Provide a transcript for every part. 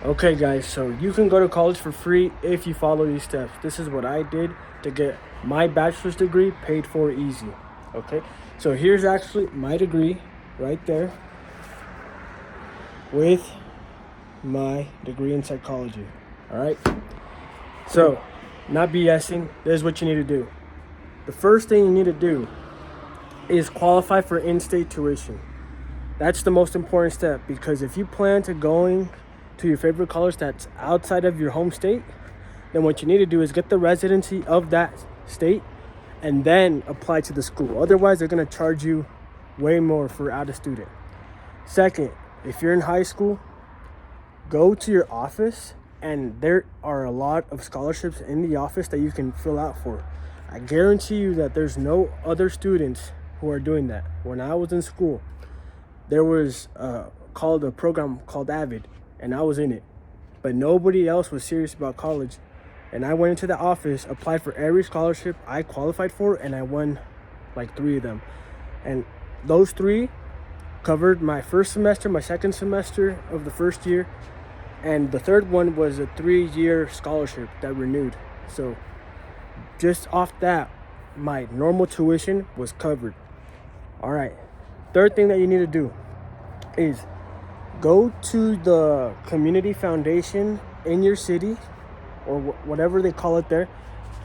Okay, guys, so you can go to college for free if you follow these steps. This is what I did to get my bachelor's degree paid for easy. Okay, so here's actually my degree right there with my degree in psychology. All right, so not BSing, this is what you need to do. The first thing you need to do is qualify for in-state tuition. That's the most important step, because if you plan to going to your favorite college that's outside of your home state, then what you need to do is get the residency of that state and then apply to the school. Otherwise, they're going to charge you way more for out of student. Second, if you're in high school, go to your office, and there are a lot of scholarships in the office that you can fill out for. I guarantee you that there's no other students who are doing that. When I was in school, there was called a program called Avid, and I was in it, but nobody else was serious about college. And I went into the office, applied for every scholarship I qualified for, and I won like 3 of them. And those 3 covered my first semester, my second semester of the first year, and the third one was a 3-year scholarship that renewed. So just off that, my normal tuition was covered. All right, third thing that you need to do is go to the community foundation in your city, or whatever they call it there,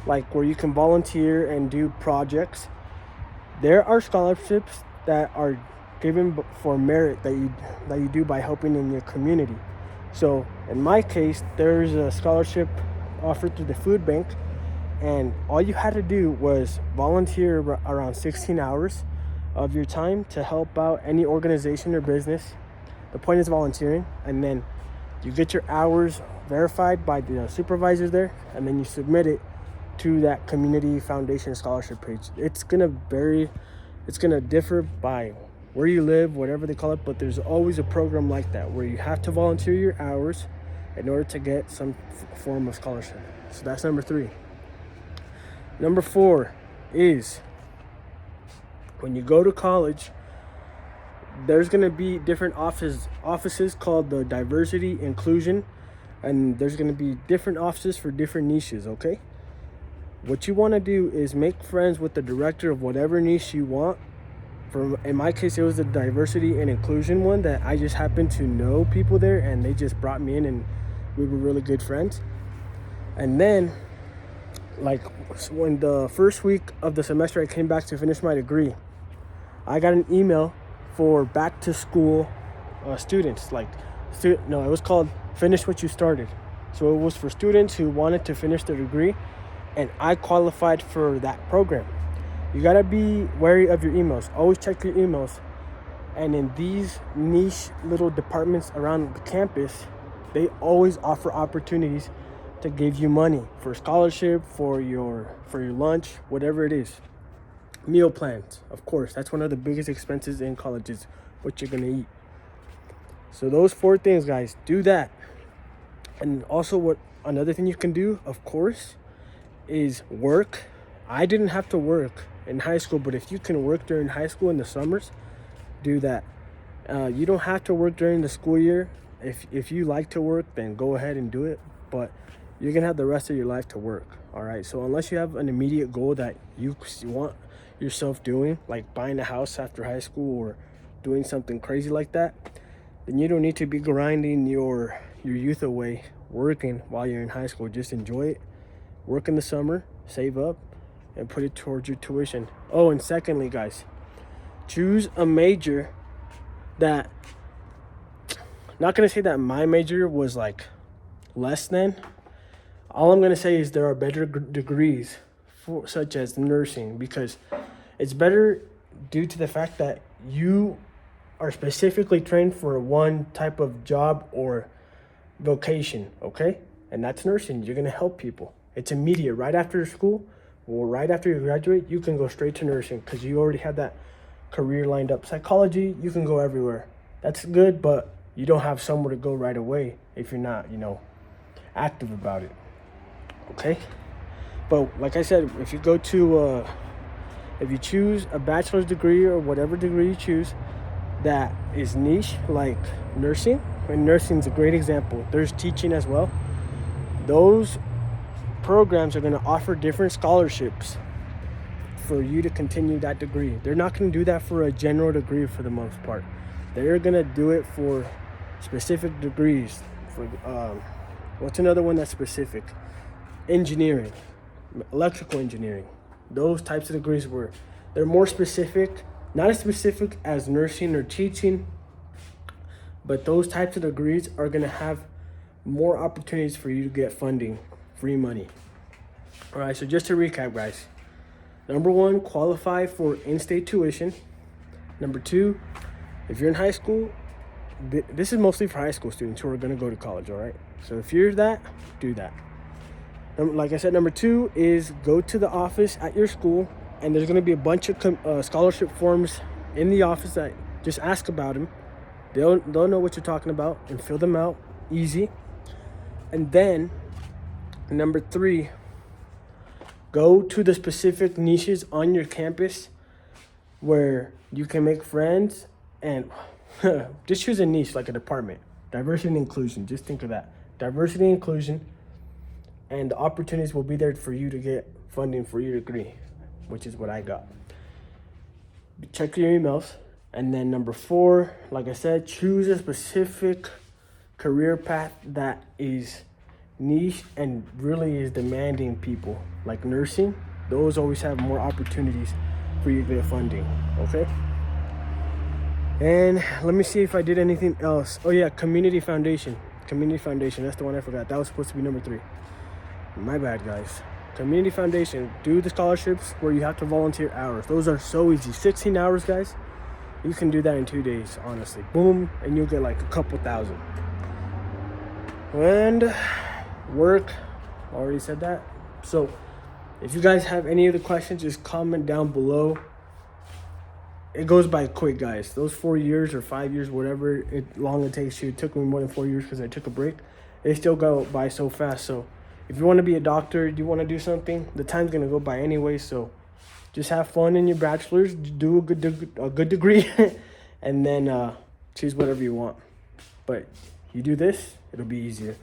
like where you can volunteer and do projects. There are scholarships that are given for merit that you do by helping in your community. So in my case, there's a scholarship offered through the food bank, and all you had to do was volunteer around 16 hours of your time to help out any organization or business. The point is volunteering, and then you get your hours verified by the supervisors there, and then you submit it to that community foundation scholarship page. It's gonna differ by where you live, whatever they call it, but there's always a program like that where you have to volunteer your hours in order to get some form of scholarship. So that's number 3. Number 4 is, when you go to college, there's going to be different offices called the diversity inclusion, and there's going to be different offices for different niches. Okay, what you want to do is make friends with the director of whatever niche you want. In my case, it was the diversity and inclusion one that I just happened to know people there, and they just brought me in, and we were really good friends. And then, like, when the first week of the semester I came back to finish my degree, I got an email for back to school students. It was called Finish What You Started. So it was for students who wanted to finish their degree, and I qualified for that program. You gotta be wary of your emails. Always check your emails. And in these niche little departments around the campus, they always offer opportunities to give you money for scholarship, for your lunch, whatever it is. Meal plans, of course, that's one of the biggest expenses in college, is what you're gonna eat. So those 4 things, guys, do that. And also, another thing you can do, of course, is work. I didn't have to work in high school, but if you can work during high school in the summers, do that. You don't have to work during the school year. If you like to work, then go ahead and do it, but you're gonna have the rest of your life to work. All right, so unless you have an immediate goal that you want yourself doing, like buying a house after high school or doing something crazy like that, then you don't need to be grinding your youth away working while you're in high school. Just enjoy it, work in the summer, save up, and put it towards your tuition. Oh, and secondly, guys, choose a major that, not gonna say that my major was like less than. All I'm gonna say is there are better degrees such as nursing, because it's better due to the fact that you are specifically trained for one type of job or vocation, okay? And that's nursing. You're gonna help people. It's immediate. Right after school, or right after you graduate, you can go straight to nursing because you already have that career lined up. Psychology, you can go everywhere. That's good, but you don't have somewhere to go right away if you're not, active about it, okay? But like I said, if you choose a bachelor's degree or whatever degree you choose, that is niche, like nursing. And nursing is a great example. There's teaching as well. Those programs are going to offer different scholarships for you to continue that degree. They're not going to do that for a general degree for the most part. They're going to do it for specific degrees. For what's another one that's specific? Engineering, electrical engineering. Those types of degrees where they're more specific, not as specific as nursing or teaching, but those types of degrees are going to have more opportunities for you to get funding, free money. All right, so just to recap, guys. Number 1, qualify for in-state tuition. Number 2, if you're in high school, this is mostly for high school students who are going to go to college, all right? So if you're that, do that. Like I said, number 2 is go to the office at your school, and there's going to be a bunch of scholarship forms in the office that just ask about them. They'll know what you're talking about and fill them out easy. And then number 3, go to the specific niches on your campus where you can make friends, and just choose a niche like a department. Diversity and inclusion. Just think of that. Diversity and inclusion, and the opportunities will be there for you to get funding for your degree, which is what I got. Check your emails. And then number 4, like I said, choose a specific career path that is niche and really is demanding people, like nursing. Those always have more opportunities for you to get funding, okay? And let me see if I did anything else. Oh yeah, community foundation, that's the one I forgot. That was supposed to be number 3. My bad, guys. Community foundation, do the scholarships where you have to volunteer hours. Those are so easy. 16 hours, guys. You can do that in 2 days, honestly. Boom, and you'll get like a couple thousand. And work, already said that. So if you guys have any other questions, just comment down below. It goes by quick, guys. Those 4 years or 5 years, whatever long it takes you. It took me more than 4 years because I took a break. They still go by so fast. So if you want to be a doctor, you want to do something, the time's going to go by anyway. So just have fun in your bachelor's, do a good degree, and then choose whatever you want. But you do this, it'll be easier.